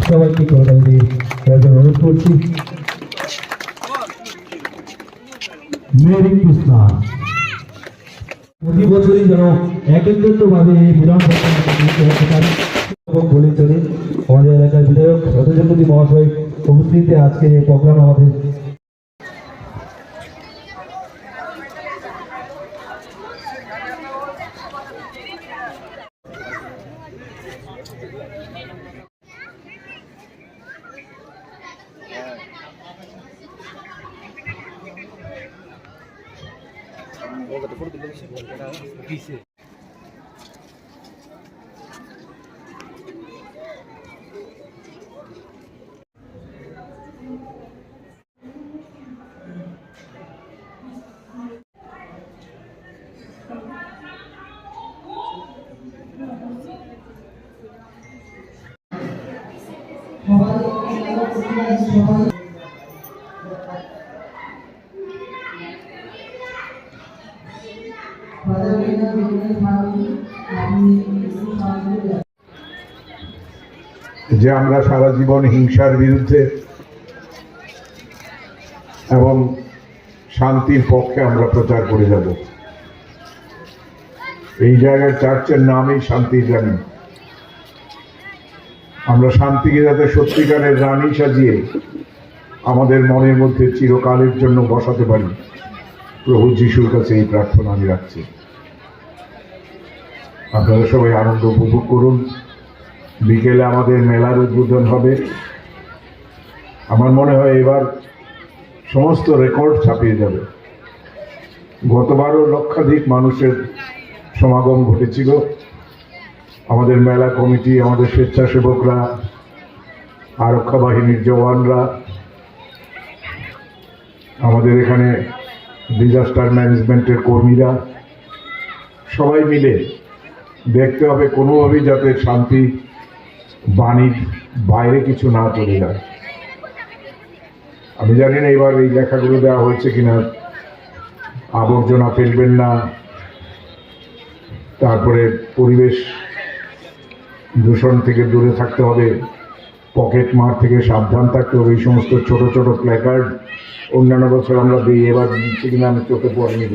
সবাইকে অনুরোধ করছি। Merry Christmas. প্রতি বছরই যেন একত্রিতভাবে এই মিলন বলে চলে। আমাদের এলাকার বিধায়ক সত্যেন্দ্রপতি মহাশয় উপস্থিতিতে আজকের এই প্রোগ্রাম আমাদের যে আমরা সারা জীবন হিংসার বিরুদ্ধে এবং শান্তির পক্ষে আমরা প্রচার করে যাব। এই জায়গায় চার্চের নামই শান্তির রানী। আমরা শান্তিকে যাতে সত্যিকারের রানী সাজিয়ে আমাদের মনের মধ্যে চিরকালের জন্য বসাতে পারি, প্রভু যিশুর কাছে এই প্রার্থনা আমি রাখছি। আপনারা সবাই আনন্দ উপভোগ করুন। বিকেলে আমাদের মেলার উদ্বোধন হবে। আমার মনে হয় এবার সমস্ত রেকর্ড ছাপিয়ে যাবে। গতবারও লক্ষাধিক মানুষের সমাগম ঘটেছিল। আমাদের মেলা কমিটি, আমাদের স্বেচ্ছাসেবকরা, আরক্ষা বাহিনীর জওয়ানরা, আমাদের এখানে ডিজাস্টার ম্যানেজমেন্টের কর্মীরা, সবাই মিলে দেখতে হবে কোনোভাবেই যাতে শান্তি বাণীর বাইরে কিছু না চলে যায়। আমি জানি না এবার এই লেখাগুলো দেওয়া হয়েছে কিনা, আবর্জনা ফেলবেন না, তারপরে পরিবেশ দূষণ থেকে দূরে থাকতে হবে, পকেট মার থেকে সাবধান থাকতে হবে। এই সমস্ত ছোট ছোট প্ল্যাকার্ড অন্যান্য বছর আমরা দিই, এবার দিচ্ছি কিনা আমি চোখে পড়েনি।